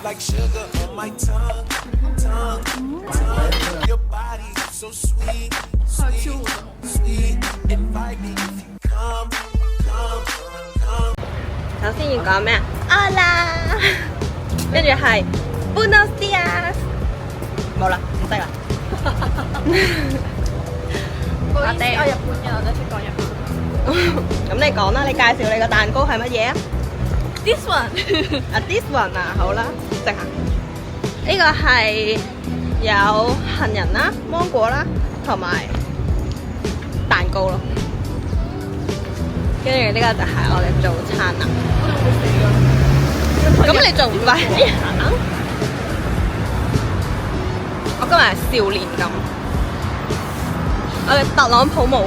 like sugar on my tongue, tongue, tongue. Your body so sweet, sweet, sweet. Invite me if you come, come, come. 首先要講咩啊？Hola， 跟住係 Buenos dias， 冇啦，唔識啦。我日本人，我就識講日本。咁你講啦，你介紹你個蛋糕係乜嘢啊 This one 啊 ，this one 啊，好啦，食下。呢個係有杏仁啦、芒果啦，同埋蛋糕咯。跟住呢個就係我哋早餐啦。咁你仲唔快啲行？我今日係少年感，我哋特朗普帽。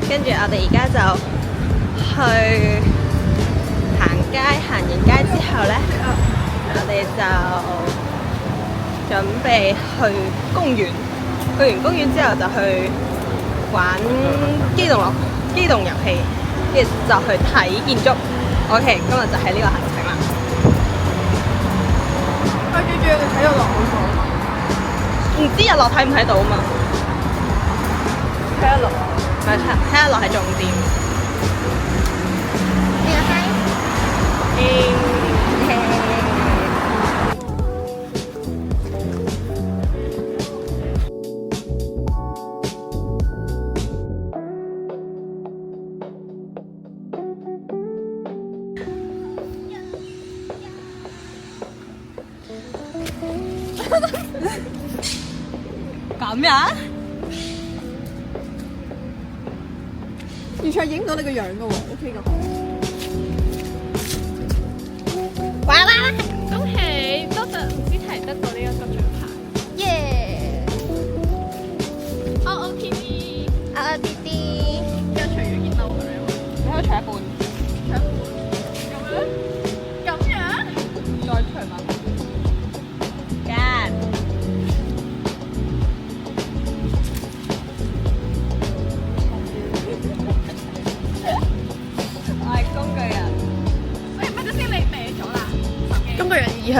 跟住我哋而家就去行街，行完街之後呢，我哋就準備去公園。去完公園之後就去玩機動遊戲，跟住就去睇建築。OK， 今日就係呢個行程啦。最主要你睇日落好唔好？唔知日落睇唔睇到啊嘛？睇日落。咪睇日落係重點。呢個係。咁樣？完全影唔到你個樣噶喎，OK 噶。哇啦！恭喜，多謝唔知提得到呢一個獎牌。耶！ OOTD，啊弟弟，跟住除咗件褸咁樣，你可以除一半，除一半，咁樣，再除埋。間。我係工具人。喂，乜咗先？你歪咗啦。工具人2號。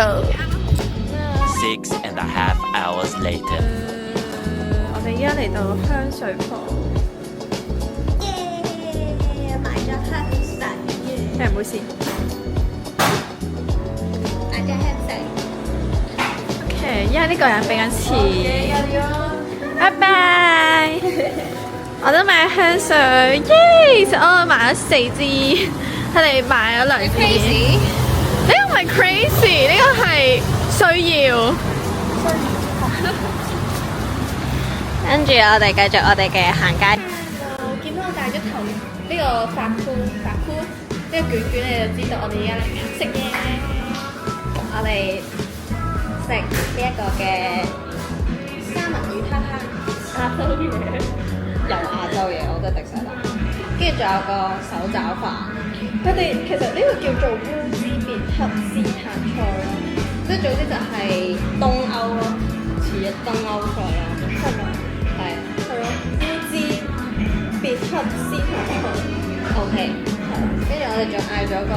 6.5 hours later. 我哋依家嚟到香水鋪。耶！買咗香水。唔好意思。買咗香水。OK，因為呢個人比較遲。拜拜。我都買香水，耶！我買咗4支，佢哋買咗2支。呢個唔係 crazy，呢個係需要。跟住我哋繼續我哋嘅行街。見到我戴咗頭呢個發箍，呢個卷卷你就知道我哋而家嚟食嘢。我哋食呢一個嘅三文魚蝦蝦。亞洲嘢。由亞洲嘢，我真係滴晒啦。跟住仲有個手抓飯。佢哋其實呢個叫做烏茲別克斯坦菜咯，即係總之就係東歐咯，似一東歐菜咯。係咪？係。係咯，烏茲別克斯坦菜。OK。係。跟住我哋仲嗌咗個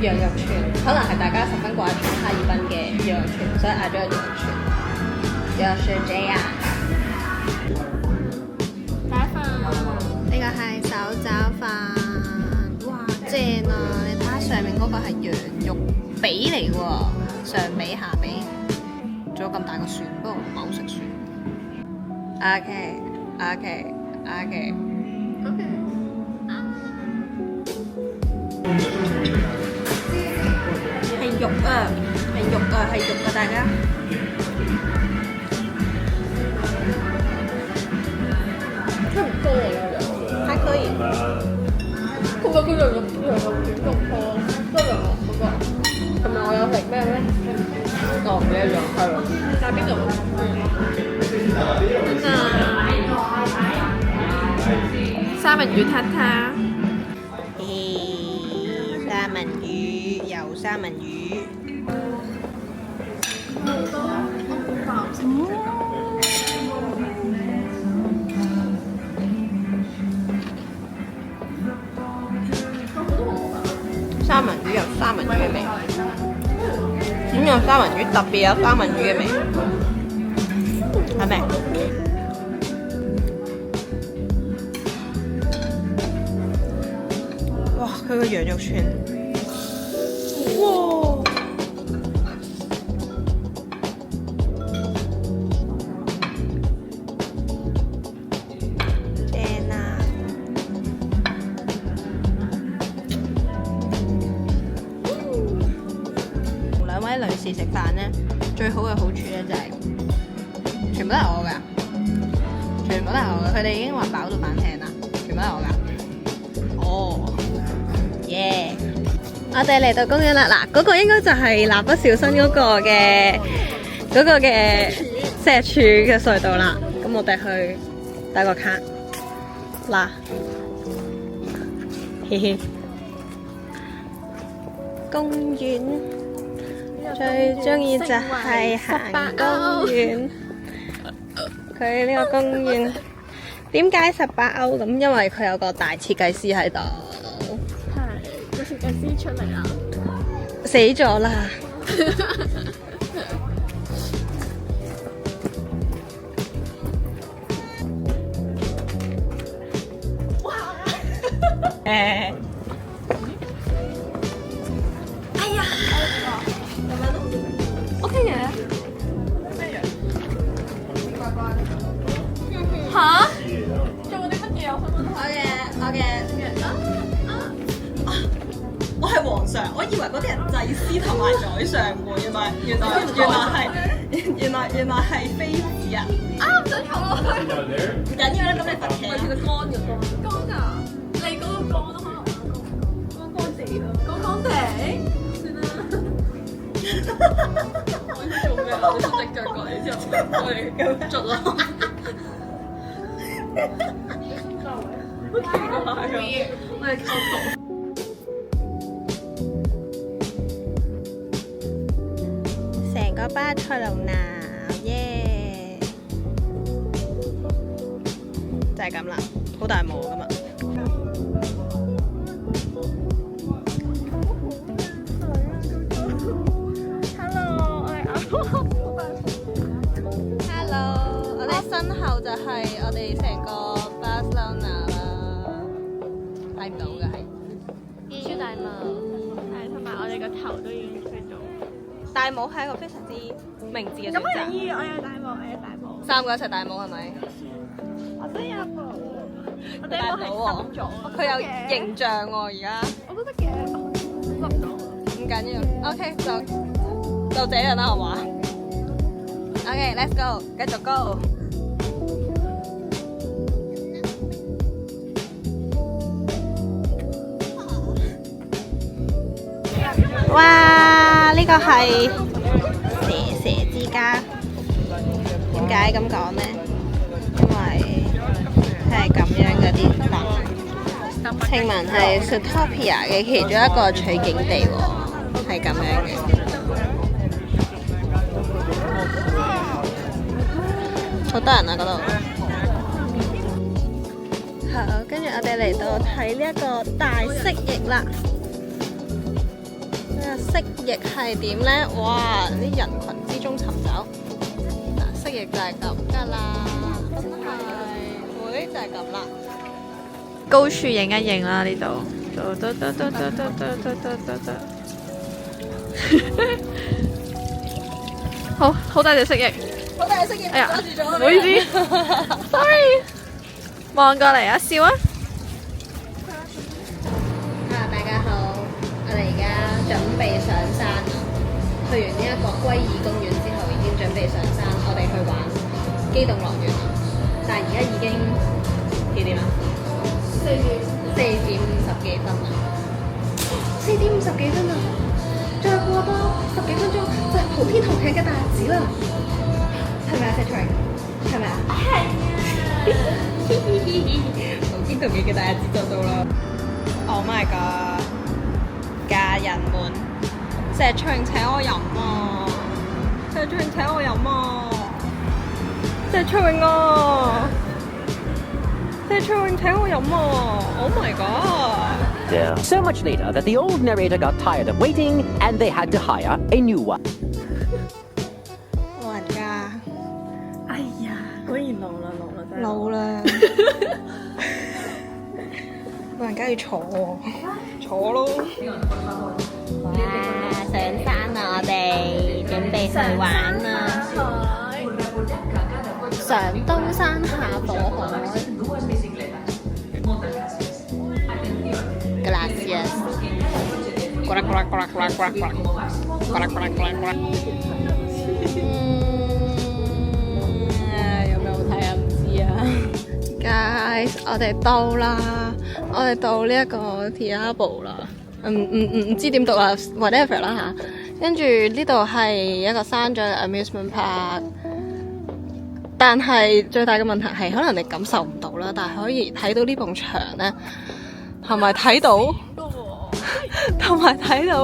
羊肉串，可能係大家十分掛住哈爾濱嘅羊肉串，所以嗌咗個羊肉串。又是這樣。呢個係手抓飯，哇正啊！你睇下上面嗰個係羊肉髀嚟喎，上髀下髀，仲有咁大個蒜，不過唔係好食蒜。OK OK OK OK。係肉啊，係肉啊，係肉啊！大家。差唔多嚟㗎。還可以。嗰個叫做羊肉卷肉湯，都係羊肉嗰個。同埋我有食咩咧？哦，唔一樣，係咯。喺邊度？三文魚撻撻。三文魚又三文魚。三文魚有三文魚嘅味，點有三文魚特別有三文魚嘅味，係咪？哇！佢個羊肉串，哇！正啊！同兩位女士食飯咧，最好嘅好處咧就係全部都係我㗎，全部都係我㗎。佢哋已經話飽到反艇啦，全部都係我㗎。哦，耶！我哋嚟到公園啦，嗱，嗰個應該就係蠟筆小新嗰個嘅石柱嘅隧道啦。咁我哋去打個卡嗱，嘻嘻。公園最中意就係行公園。佢呢個公園點解18歐咁？因為佢有個大設計師喺度。係個設計師出嚟啦，死咗啦！誒。OK 嘅。嚇？做啲乜嘢啊？我係皇上，我以為嗰啲係祭司同埋宰相喎，原來係妃子啊！唔想坐落去。唔緊要啦，咁你罰企。係個乾嘅乾。乾㗎？你嗰個乾都可能乾地咯。乾地？算啦。我要做咩啊？你出隻腳過嚟之後，我哋捽啦。好奇怪㗎！我哋靠圖。成個巴塞隆拿，耶！就係咁啦，好大霧㗎嘛。Hello， 我哋身後就係我哋成個巴塞隆拿啦，睇唔到嘅係超大霧。係，同埋我哋個頭都已經吹咗。戴帽係一個非常之明智嘅選擇。我有戴帽，三個一齊戴帽係咪？我都有帽，我戴戴帽係帽濕咗。佢有形象喎，而家。我覺得嘅，濕咗。唔緊要，OK 就這樣啦，好嘛？OK，let's go，繼續 go。哇！呢個係蛇之家，點解咁講呢？因為佢係咁樣嗰啲凳，聽聞係 Zootopia 嘅其中一個取景地喎，係咁樣嘅。好多人啊嗰度。好，跟住我哋嚟到睇呢一個大蜥蜴啦。蜥蜴係點呢？哇！啲人群之中尋找，蜥蜴就係咁噶啦，真係，會就係咁啦。高處影一影啦，呢度。好大隻蜥蜴。好大隻蜥蜴，哎呀，阻住咗。唔好意思，sorry。望過嚟啊，笑啊！大家好，我哋而家準備上山啦。去完呢一個龜兒公園之後，已經準備上山，我哋去玩機動樂園啦。但係而家已經幾點啊？4點50幾分啦。4點50幾分啦，再過多10幾分鐘就係普天同慶嘅大日子啦。係咪啊 Patrick？ 係咪啊？係啊！普天同慶嘅大日子就到啦。Oh my god！家人們，石祥請我飲啊！石祥請我飲啊！石祥啊！你再請我飲啊 ！Oh my god！ So much later that the old narrator got tired of waiting and they had to hire a new one. 老人家哎呀，果然老啦真係老啦，老人家要坐咯。哇！上山啦，我哋準備去玩啦。上刀山下火海。Gracias。呱啦呱啦呱啦呱啦呱啦呱啦呱啦呱啦呱啦呱啦。有冇睇啊？唔知啊。Guys， 我哋到啦，我哋到呢一個 Diablo 啦。唔知點讀啦 ，whatever 啦嚇。跟住呢度係一個山上嘅 amusement park， 但係最大嘅問題係可能你感受唔到啦，但係可以睇到呢埲牆咧，同埋睇到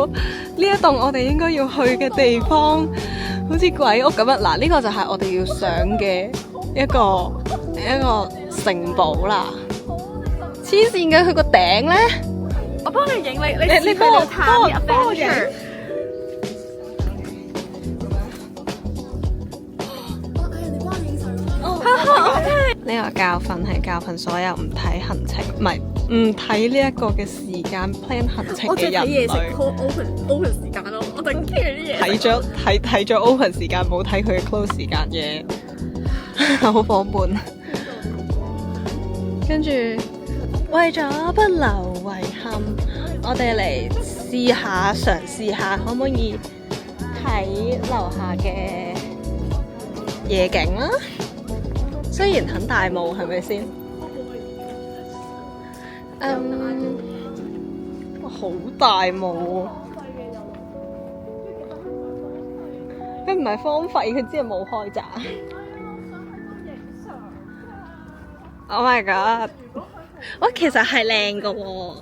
呢一棟我哋應該要去嘅地方，好似鬼屋咁樣。嗱，呢個就係我哋要上嘅一個城堡啦。黐線嘅，佢個頂咧。我幫你影你幫我探啲 adventure。呢個教訓係教訓所有唔睇行程，唔睇呢一個嘅時間 plan 行程嘅人類。我淨係睇嘢食 open 時間咯，我淨 care 啲嘢。睇咗 open 時間，冇睇佢嘅 close 時間嘅，好伙伴。跟住為咗不留遺憾，我哋嚟嘗試下，可唔可以睇樓下嘅夜景啦？雖然很大霧，係咪先？好大霧喎！佢唔係荒廢，佢只係冇開閘。Oh my god！ 喂，其實係靚㗎喎。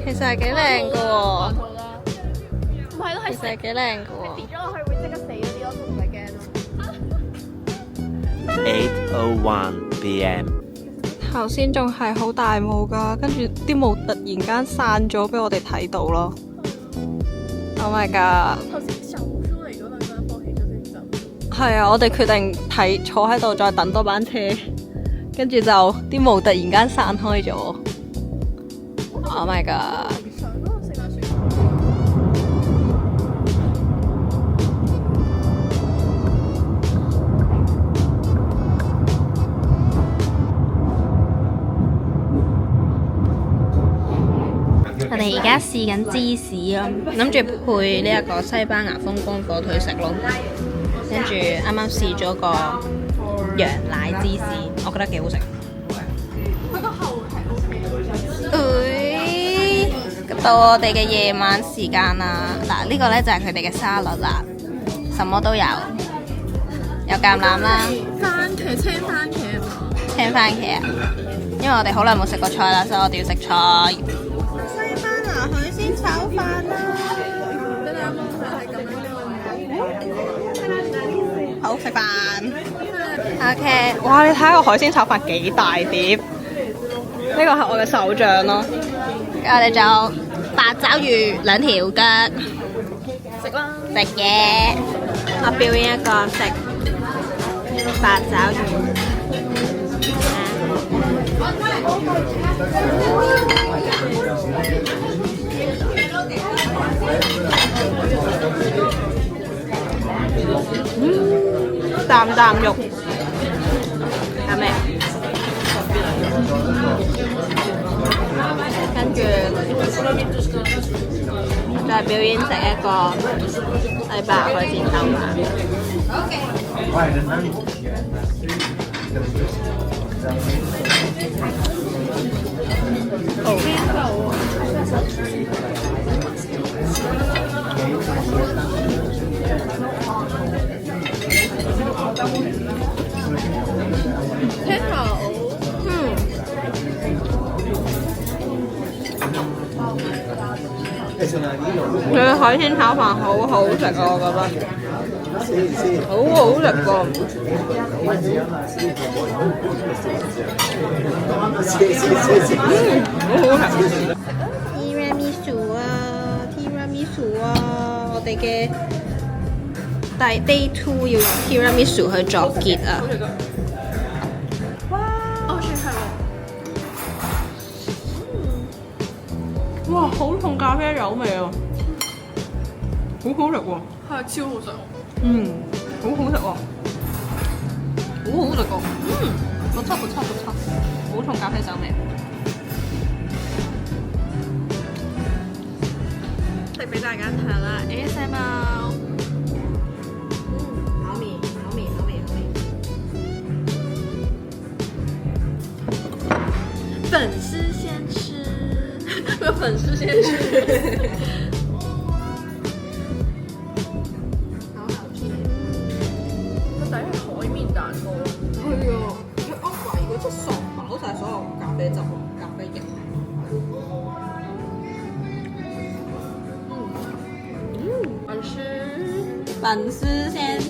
其實係幾靚㗎喎。唔係咯，係其實係幾靚㗎喎。跌咗落去會即刻死嗰啲咯，都唔使驚咯。 8:01 p.m. 頭先仲係好大霧㗎，跟住啲霧突然間散咗俾我哋睇到咯。Oh my god！ 頭先小紅書嚟咗，兩個人放棄咗先走。係啊，我哋決定坐喺度再等多班車，跟住就啲霧突然間散開咗。Oh my god！ 上咯，食下雪。我哋而家試緊芝士咯，諗住配呢一個西班牙風乾火腿食咯。跟住啱啱試咗個羊奶芝士，我覺得幾好食。佢個後係 OK 到我哋嘅夜晚時間啦，嗱呢個呢就係佢哋嘅沙律啦，什麼都有，有橄欖啦，番茄青番茄啊嘛。青番茄啊，因為我哋好耐冇食過菜啦，所以我哋要食菜。西班牙海鮮炒飯啦，你哋有冇就係咁樣？好食飯。OK， 哇！你睇下個海鮮炒飯幾大碟，呢個係我嘅手掌咯。我哋仲有八爪魚2條腳，食啦。食嘢。我表演一個食八爪魚。啖啖肉，有咩？跟住再表演食一個西班牙海鮮炒飯。佢嘅海鮮炒飯好好食啊，我覺得好好食喎。好好食。Tiramisu 啊 ，Tiramisu 啊，我哋嘅第 Day 2要用 Tiramisu 去作結啊！哦，算係喎。哇，好重咖啡豆味啊！好好食喎。係超好食。好好食喎。好好食喎。不錯，好重咖啡豆味。食俾大家睇啦 ，ASMR。好味。粉絲先吃，個粉絲先吃。好好吃。個底係海綿蛋糕。係啊，佢噏埋嗰隻索飽晒所有咖啡汁、咖啡液。粉絲先吃。